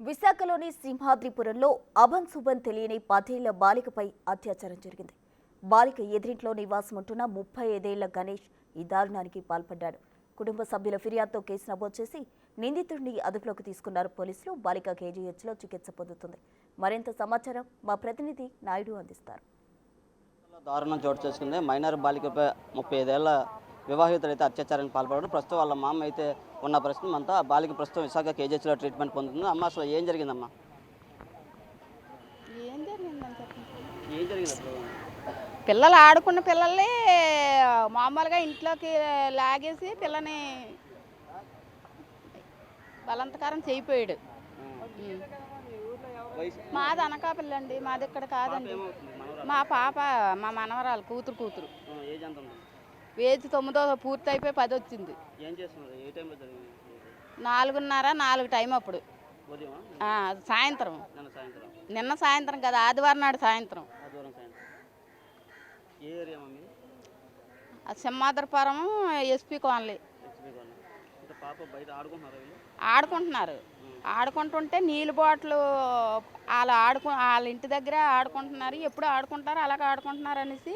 విశాఖలోని సింహాద్రిపురంలో అభన్ శుభన్ తెలియని 10 ఏళ్ల బాలికపై అత్యాచారం జరిగింది. బాలిక ఎదురింట్లో నివాసం ఉంటున్న 35 ఏళ్ల గణేష్ ఈ దారుణానికి పాల్పడ్డాడు. కుటుంబ సభ్యుల ఫిర్యాదుతో కేసు నమోదు చేసి నిందితుడిని అదుపులోకి తీసుకున్నారు పోలీసులు. బాలిక కేజీహెచ్లో చికిత్స పొందుతుంది. మరింత సమాచారం మా ప్రతినిధి నాయుడు అందిస్తారు. దారుణం చోటు చేసుకుంది. మైనర్ బాలికపై 35 ఏళ్ల వివాహితులైతే అత్యాచారానికి పాల్పడ్డారు. ప్రస్తుతం వాళ్ళ మామ అయితే ఉన్న పరిస్థితి అంతా బాలిక ప్రస్తుతం విశాఖ కేజీహెచ్లో ట్రీట్మెంట్ పొందుతుంది. అమ్మ అసలు ఏం జరిగిందమ్మా? ఏం జరిగింది అసలు? పిల్లలు ఆడుకున్న పిల్లల్ని మామూలుగా ఇంట్లోకి లాగేసి పిల్లని బలవంతకారం చేయిపోయాడు. మాది అనకాపల్లి అండి, మాది ఇక్కడ కాదండి. మా పాప మా మనవరాలు కూతురు ఏజ్ 9 పూర్తి అయిపోయి 10 వచ్చింది. 4:30 టైం అప్పుడు సాయంత్రం. నిన్న సాయంత్రం కదా, ఆదివారం నాడు సాయంత్రం. సింహాద్రిపురం ఎస్పీ కాలనీ ఆడుకుంటున్నారు. ఆడుకుంటుంటే నీళ్ళు బాటిల్ వాళ్ళ ఇంటి దగ్గర ఆడుకుంటున్నారు. ఎప్పుడు ఆడుకుంటారు అలాగే ఆడుకుంటున్నారు అనేసి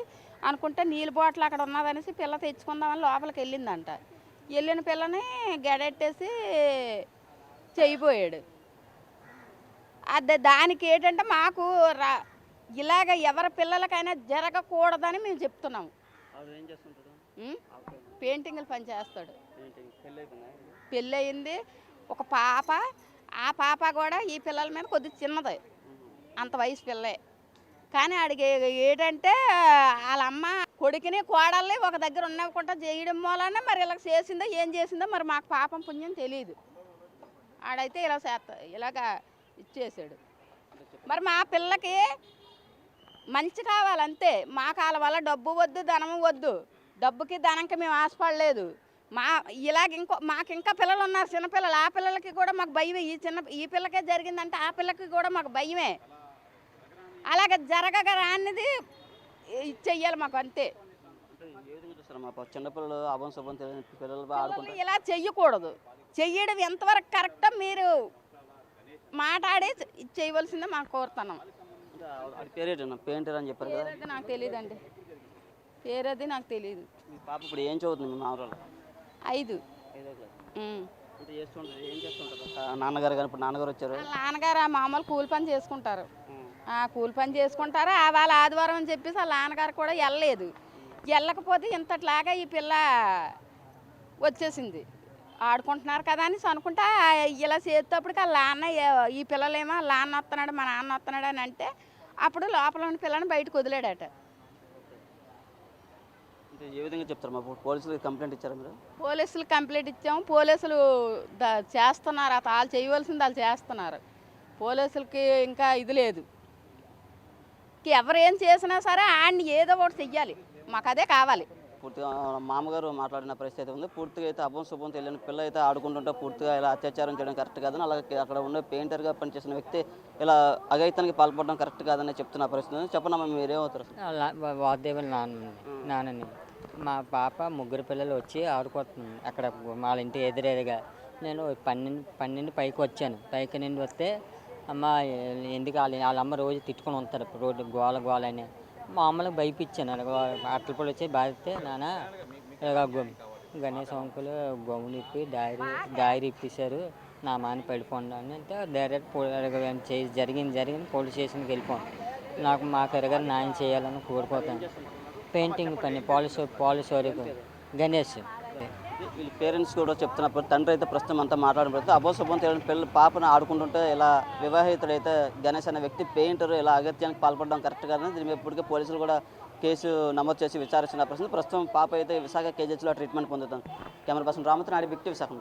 అనుకుంటే నీళ్ళు బాటిల్ అక్కడ ఉన్నదనేసి పిల్ల తెచ్చుకుందామని లోపలికి వెళ్ళిందంట. వెళ్ళిన పిల్లని గడెట్టేసి చేయిపోయాడు. దానికి ఏంటంటే మాకు ఇలాగ ఎవరి పిల్లలకైనా జరగకూడదని మేము చెప్తున్నాము. పెయింటింగ్లు పని చేస్తాడు. పెళ్ళి అయింది. ఒక పాప, ఆ పాప కూడా ఈ పిల్లల మీద కొద్దిగా చిన్నది, అంత వయసు పిల్లే. కానీ ఆడికి ఏంటంటే వాళ్ళ అమ్మ కొడుకుని కోడల్ని ఒక దగ్గర ఉండకుండా చేయడం మూలన మరి ఇలా చేసిందో ఏం చేసిందో మరి మాకు పాపం పుణ్యం తెలియదు. ఆడైతే ఇలాగ ఇచ్చేసాడు. మరి మా పిల్లకి మంచి కావాలంతే. మాకు వాళ్ళ వల్ల డబ్బు వద్దు, ధనము వద్దు. డబ్బుకి ధనంకి మేము ఆశపడలేదు. మాకు ఇంకా పిల్లలు ఉన్నారు, చిన్నపిల్లలు. ఆ పిల్లలకి కూడా మాకు భయమే. ఈ పిల్లకే జరిగిందంటే ఆ పిల్లకి కూడా మాకు భయమే. అలాగే జరగరానిది చెయ్యాలి మాకు, అంతే. ఇలా చెయ్యకూడదు. చెయ్యడం ఎంతవరకు కరెక్టో మీరు మాట్లాడి చేయవలసిందే మాకు కోరుతున్నాం. నాకు తెలియదండి, పేరది నాకు తెలియదు. 5. నాన్నగారు వచ్చారు. నాన్నగారు మామూలు కూలి పని చేసుకుంటారు. కూలి పని చేసుకుంటారు. వాళ్ళ ఆదివారం అని చెప్పేసి వాళ్ళ నాన్నగారు కూడా వెళ్ళలేదు. వెళ్ళకపోతే ఇంతట్లాగా ఈ పిల్ల వచ్చేసింది. ఆడుకుంటున్నారు కదా అని అనుకుంటా ఇలా చేసేటప్పటికి వాళ్ళ నాన్న, ఈ పిల్లలేమో వాళ్ళ నాన్న వస్తున్నాడు, మా నాన్న వస్తున్నాడు అని అంటే అప్పుడు లోపల ఉన్న పిల్లని బయటకు వదిలాడట. ఏ విధంగా చెప్తారు? పోలీసులకు కంప్లైంట్ ఇచ్చారా మీరు? పోలీసులు కంప్లైంట్ ఇచ్చాము. పోలీసులు చేస్తున్నారు. వాళ్ళు చేయవలసింది వాళ్ళు చేస్తున్నారు. పోలీసులకి ఇంకా ఇది లేదు. ఎవరు ఏం చేసినా సరే ఆయన్ని ఏదో ఒకటి చెయ్యాలి. మాకు అదే కావాలి. పూర్తిగా మామగారు మాట్లాడిన పరిస్థితి ఉంది. పూర్తిగా అయితే అభం శుభం తెలియని పిల్ల అయితే ఆడుకుంటుంటే పూర్తిగా ఇలా అత్యాచారం చేయడం కరెక్ట్ కాదని, అలాగే అక్కడ ఉండే పెయింటర్గా పనిచేసిన వ్యక్తి ఇలా అఘాయితానికి పాల్పడడం కరెక్ట్ కాదని చెప్తున్న పరిస్థితి ఉంది. చెప్పనమ్మా, మీరేమవుతారు? వాసుదేవుని నాన్నని. మా పాప 3 పిల్లలు వచ్చి ఆడుకుంటుంది అక్కడ వాళ్ళ ఇంటి ఎదురేగా. నేను 12 పైకి వచ్చాను. పైకి నుండి వస్తే అమ్మ ఎందుకు వాళ్ళ అమ్మ రోజు తిట్టుకొని ఉంటారు, రోడ్డు గోల అని. మామూలుగా భయపించాను. అట్ల కూడా వచ్చి బాధితే నాన్న గణేష్ అంకులు గమ్ముని ఇప్పి డైరీ ఇప్పించారు, నా మాని పడిపోండి అని అంటే డైరెక్ట్ జరిగింది పోలీస్ స్టేషన్కి వెళ్ళిపోను. మాకు ఎరగారు న్యాయం చేయాలని కోరుకోతాను. పెయింటింగ్ పని పాలిష్ వరకు గణేష్. వీళ్ళ పేరెంట్స్ కూడా చెప్తున్నప్పుడు తండ్రి అయితే ప్రస్తుతం అంతా మాట్లాడిన అభోశుభం తెలియని పిల్లలు పాపను ఆడుకుంటుంటే ఇలా వివాహితుడైతే గణేష్ అనే వ్యక్తి పెయింటర్ ఇలా అగత్యానికి పాల్పడడం కరెక్ట్ కాదని దీని మీద ఇప్పటికే పోలీసులు కూడా కేసు నమోదు చేసి విచారిస్తున్న ప్రస్తుతం పాప అయితే విశాఖ కేజీహెచ్లో ట్రీట్మెంట్ పొందుతుంది. కెమెరా పర్సన్ రామతో నాడి, బిగ్ టీవీ విశాఖ.